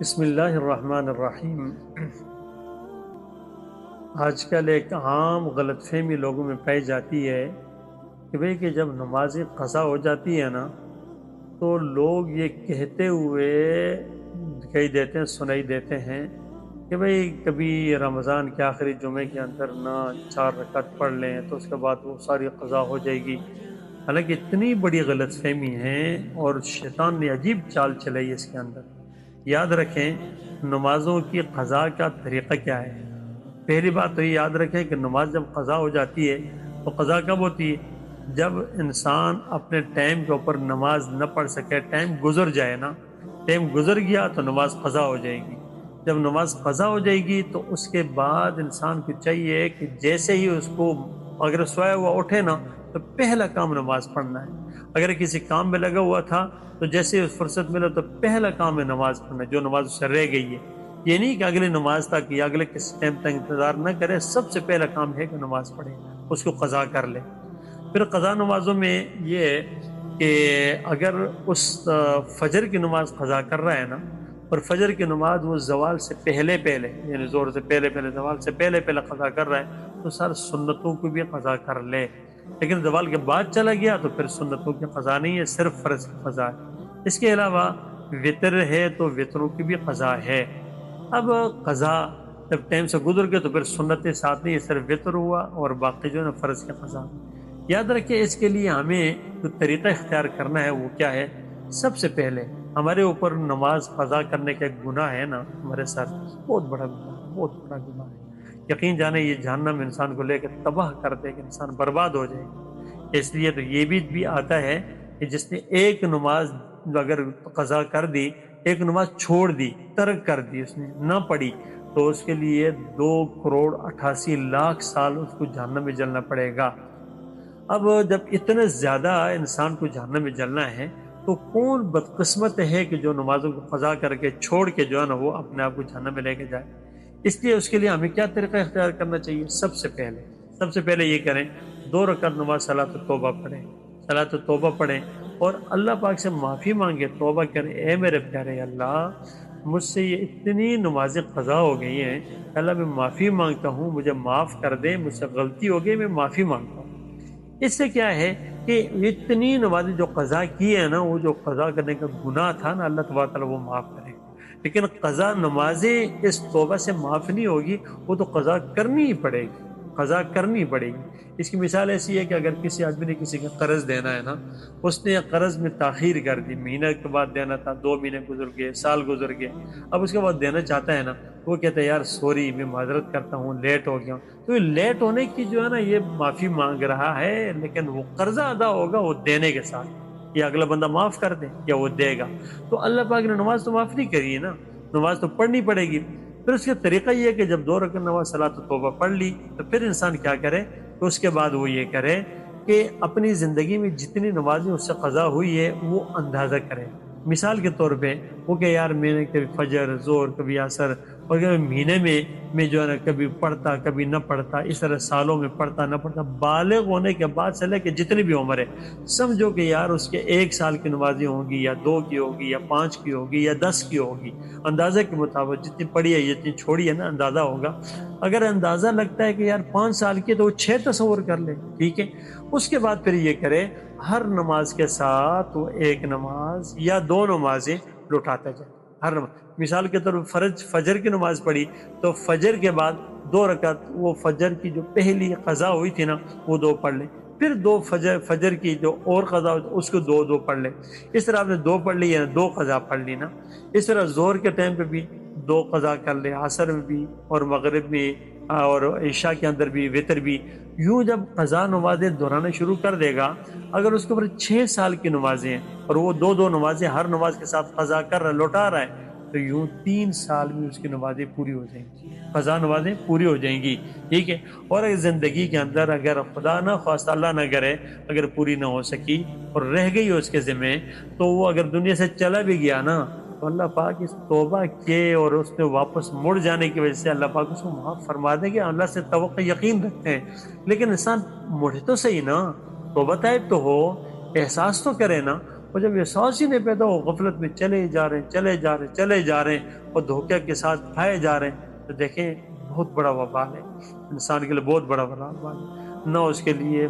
بسم اللہ الرحمن الرحیم۔ آج کل ایک عام غلط فہمی لوگوں میں پائی جاتی ہے کہ بھئی کہ جب نماز قضا ہو جاتی ہے نا تو لوگ یہ کہتے ہوئے دکھائی دیتے ہیں، سنائی دیتے ہیں کہ بھئی کبھی رمضان کے آخری جمعے کے اندر نہ 4 رکعت پڑھ لیں تو اس کے بعد وہ ساری قضا ہو جائے گی۔ حالانکہ اتنی بڑی غلط فہمی ہے اور شیطان نے عجیب چال چلائی ہے اس کے اندر۔ یاد رکھیں نمازوں کی قضا کا طریقہ کیا ہے۔ پہلی بات تو یہ یاد رکھیں کہ نماز جب قضا ہو جاتی ہے تو قضا کب ہوتی ہے؟ جب انسان اپنے ٹائم کے اوپر نماز نہ پڑھ سکے، ٹائم گزر جائے نا، ٹائم گزر گیا تو نماز قضا ہو جائے گی۔ جب نماز قضا ہو جائے گی تو اس کے بعد انسان کو چاہیے کہ جیسے ہی اس کو اگر سویا ہوا اٹھے نا تو پہلا کام نماز پڑھنا ہے۔ اگر کسی کام میں لگا ہوا تھا تو جیسے فرصت ملا تو پہلا کام ہے نماز پڑھنا، جو نماز اس سے رہ گئی ہے۔ یہ نہیں کہ اگلی نماز تک یا اگلے کسی ٹائم تک انتظار نہ کرے، سب سے پہلا کام ہے کہ نماز پڑھے، اس کو قضا کر لے۔ پھر قضا نمازوں میں یہ ہے کہ اگر اس فجر کی نماز قضا کر رہا ہے نا، اور فجر کی نماز وہ زوال سے پہلے یعنی زور سے پہلے زوال سے پہلے قضا کر رہا ہے تو سر سنتوں کو بھی قضا کر لے۔ لیکن زوال کے بعد چلا گیا تو پھر سنتوں کی قضا نہیں ہے، صرف فرض کی قضا ہے۔ اس کے علاوہ وطر ہے تو وطروں کی بھی قضا ہے۔ اب قضا جب ٹائم سے گزر گئے تو پھر سنت ساتھ نہیں، صرف وطر ہوا اور باقی جو ہے نا فرض کی قضا۔ یاد رکھیں اس کے لیے ہمیں جو طریقہ اختیار کرنا ہے وہ کیا ہے۔ سب سے پہلے ہمارے اوپر نماز قضا کرنے کا ایک گناہ ہے نا، ہمارے ساتھ بہت بڑا گناہ، بہت بڑا گناہ ہے۔ یقین جانے یہ جہنم انسان کو لے کے تباہ کر دے کہ انسان برباد ہو جائے گا۔ اس لیے تو یہ بھی آتا ہے کہ جس نے ایک نماز اگر قضا کر دی، ایک نماز چھوڑ دی، ترک کر دی، اس نے نہ پڑھی، تو اس کے لیے 2,88,00,000 سال اس کو جہنم میں جلنا پڑے گا۔ اب جب اتنے زیادہ انسان کو جہنم میں جلنا ہے تو کون بدقسمت ہے کہ جو نمازوں کو قضا کر کے چھوڑ کے جو ہے نا وہ اپنے آپ کو جہنم میں لے کے جائے۔ اس لیے اس کے لیے ہمیں کیا طریقہ اختیار کرنا چاہیے؟ سب سے پہلے یہ کریں 2 رکعت نماز صلاۃ التوبہ پڑھیں، صلاۃ التوبہ پڑھیں اور اللہ پاک سے معافی مانگے، توبہ کریں۔ اے میرے پیارے اللہ، مجھ سے یہ اتنی نمازیں قضا ہو گئی ہیں، اللہ میں معافی مانگتا ہوں، مجھے معاف کر دے، مجھ سے غلطی ہو گئی، میں معافی مانگتا ہوں۔ اس سے کیا ہے کہ اتنی نمازیں جو قضا کی ہے نا، وہ جو قضا کرنے کا گناہ تھا نا، اللہ تبارک تعالیٰ وہ معاف کرے گا۔ لیکن قضا نمازیں اس توبہ سے معاف نہیں ہوگی، وہ تو قضا کرنی ہی پڑے گی، قضا کرنی پڑے گی۔ اس کی مثال ایسی ہے کہ اگر کسی آدمی نے کسی کا قرض دینا ہے نا، اس نے قرض میں تاخیر کر دی، مہینہ کے بعد دینا تھا، 2 مہینے گزر گئے، سال گزر گئے، اب اس کے بعد دینا چاہتا ہے نا، وہ کہتا ہے یار سوری، میں معذرت کرتا ہوں، لیٹ ہو گیا ہوں۔ تو یہ لیٹ ہونے کی جو ہے نا یہ معافی مانگ رہا ہے، لیکن وہ قرضہ ادا ہوگا وہ دینے کے ساتھ، یا اگلا بندہ معاف کر دے یا وہ دے گا۔ تو اللہ پاک نے نماز تو معاف نہیں کری ہے نا، نماز تو پڑھنی پڑے گی۔ پھر اس کا طریقہ یہ ہے کہ جب 2 رکعت نماز صلاۃ التوبہ پڑھ لی تو پھر انسان کیا کرے، تو اس کے بعد وہ یہ کرے کہ اپنی زندگی میں جتنی نمازیں اس سے قضا ہوئی ہے وہ اندازہ کرے۔ مثال کے طور پہ وہ کہ یار میں نے کبھی فجر، ظہر، کبھی عصر، اور کبھی مہینے میں جو ہے نا کبھی پڑھتا کبھی نہ پڑھتا، اس طرح سالوں میں پڑھتا نہ پڑھتا، بالغ ہونے کے بعد سے لے کے جتنی بھی عمر ہے، سمجھو کہ یار اس کے 1 سال کی نمازیں ہوں گی، یا 2 کی ہوگی، یا 5 کی ہوگی، یا 10 کی ہوگی، اندازے کے مطابق جتنی پڑھی ہے جتنی چھوڑی ہے نا اندازہ ہوگا۔ اگر اندازہ لگتا ہے کہ یار 5 سال کی تو وہ 6 تصور کر لے، ٹھیک ہے۔ اس کے بعد پھر یہ کرے ہر نماز کے ساتھ وہ 1 نماز یا 2 نمازیں لوٹاتا جائے، ہر نماز۔ مثال کے طور پر فجر کی نماز پڑھی تو فجر کے بعد 2 رکعت وہ فجر کی جو پہلی قضا ہوئی تھی نا وہ 2 پڑھ لے، پھر 2 فجر کی جو اور قضا ہوئی اس کو 2 پڑھ لے۔ اس طرح آپ نے 2 پڑھ لی یا 2 قضا پڑھ لی نا۔ اس طرح ظہر کے ٹائم پہ بھی 2 قضا کر لے، عصر میں بھی اور مغرب میں اور عشاء کے اندر بھی، وتر بھی۔ یوں جب قضا نمازیں دہرانا شروع کر دے گا، اگر اس کے اوپر 6 سال کی نمازیں ہیں اور وہ 2 نمازیں ہر نماز کے ساتھ قضا کر رہا ہے، لوٹا رہا ہے، تو یوں 3 سال میں اس کی نمازیں پوری ہو جائیں گی، قضا نمازیں پوری ہو جائیں گی، ٹھیک ہے۔ اور اگر زندگی کے اندر اگر خدا نہ خواستہ اللہ نہ کرے اگر پوری نہ ہو سکی اور رہ گئی ہو اس کے ذمہ، تو وہ اگر دنیا سے چلا بھی گیا نا تو اللہ پاک اس توبہ کے اور اس نے واپس مڑ جانے کی وجہ سے اللہ پاک اس کو معاف فرما دیں گے۔ اللہ سے توقع یقین رکھتے ہیں، لیکن انسان مڑے تو صحیح نا، توبہ طائب تو ہو، احساس تو کرے نا۔ اور جب احساس ہی نہیں پیدا ہو، غفلت میں چلے جا رہے ہیں چلے جا رہے ہیں چلے جا رہے ہیں اور دھوکے کے ساتھ کھائے جا رہے ہیں، تو دیکھیں بہت بڑا وبال ہے انسان کے لیے، بہت بڑا وبال ہے۔ نہ اس کے لیے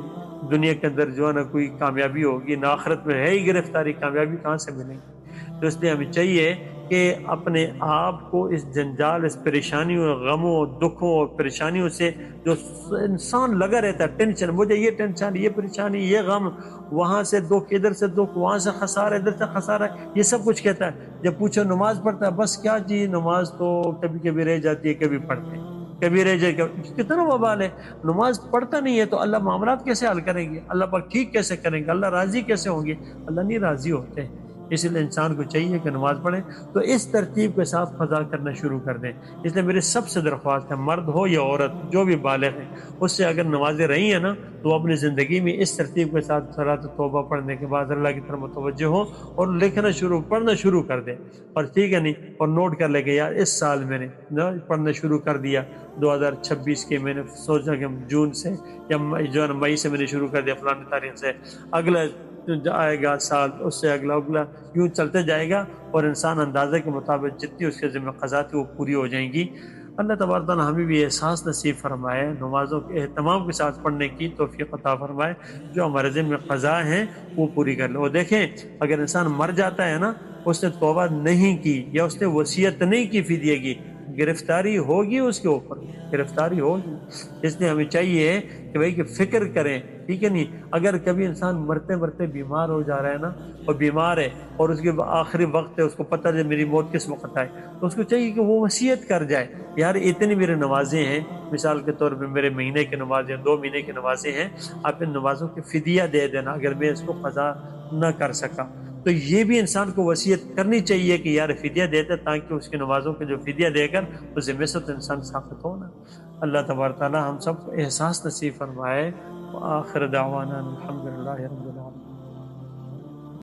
دنیا کے اندر جو ہے نا کوئی کامیابی ہوگی، نہ آخرت میں ہے ہی گرفتاری، کامیابی کہاں سے ملے گی؟ تو اس لیے ہمیں چاہیے کہ اپنے آپ کو اس جنجال، اس پریشانیوں، غموں، دکھوں اور پریشانیوں سے جو انسان لگا رہتا ہے، ٹینشن، مجھے یہ ٹینشن، یہ پریشانی، یہ غم، وہاں سے دکھ، ادھر سے دکھ، وہاں سے خسارہ، ادھر سے خسارہ، یہ سب کچھ کہتا ہے۔ جب پوچھو نماز پڑھتا ہے، بس کیا جی نماز تو کبھی کبھی رہ جاتی ہے، کبھی پڑھتے ہیں، کبھی رہ جائے، کتنا وبال ہے۔ نماز پڑھتا نہیں ہے تو اللہ معاملات کیسے حل کریں گے؟ اللہ پاک ٹھیک کیسے کریں گے؟ اللہ راضی کیسے ہوں گے؟ اللہ نہیں راضی ہوتے۔ اس لیے انسان کو چاہیے کہ نماز پڑھے تو اس ترتیب کے ساتھ قضا کرنا شروع کر دیں۔ اس لیے میری سب سے درخواست ہے، مرد ہو یا عورت جو بھی بالغ ہے، اس سے اگر نمازیں رہی ہیں نا تو وہ اپنی زندگی میں اس ترتیب کے ساتھ صلاۃ توبہ پڑھنے کے بعد اللہ کی طرف متوجہ ہو اور لکھنا شروع، پڑھنا شروع کر دیں۔ اور ٹھیک ہے نہیں، اور نوٹ کر لے کہ یار اس سال میں نے پڑھنا شروع کر دیا، 2026 کے میں نے سوچا کہ جون سے یا جو ہے نا مئی سے میں نے شروع کر دیا، فلاں تاریخ سے، اگلا آئے گا سال، اس سے اگلا اگلا، یوں چلتے جائے گا اور انسان اندازے کے مطابق جتنی اس کے ذمہ قضا تھی وہ پوری ہو جائیں گی۔ اللہ تبارک تعالیٰ ہمیں بھی احساس نصیب فرمائے، نمازوں کے اہتمام کے ساتھ پڑھنے کی توفیق عطا فرمائے، جو ہمارے ذمہ قضا ہیں وہ پوری کر لے۔ اور دیکھیں اگر انسان مر جاتا ہے نا، اس نے توبہ نہیں کی یا اس نے وصیت نہیں کی فدیے کی، گرفتاری ہوگی اس کے اوپر، گرفتاری ہوگی۔ اس لیے ہمیں چاہیے کہ بھائی کہ فکر کریں، ٹھیک ہے نہیں؟ اگر کبھی انسان مرتے مرتے بیمار ہو جا رہا ہے نا، اور بیمار ہے اور اس کے آخری وقت ہے، اس کو پتہ ہے میری موت کس وقت آئے، تو اس کو چاہیے کہ وہ وصیت کر جائے، یار اتنی میرے نمازیں ہیں، مثال کے طور پہ میرے مہینے کی نمازیں، 2 مہینے کی نمازیں ہیں، آپ ان نمازوں کی فدیہ دے دینا اگر میں اس کو قضا نہ کر سکا۔ تو یہ بھی انسان کو وصیت کرنی چاہیے کہ یار فدیہ دیتے، تاکہ اس کی نمازوں کے جو فدیہ دے کر اس ذمہ سے تو انسان ثابت ہو نا۔ اللہ تبارک تعالیٰ ہم سب کو احساس نصیب فرمائے۔ وآخر دعوانا الحمدللہ رب العالمین۔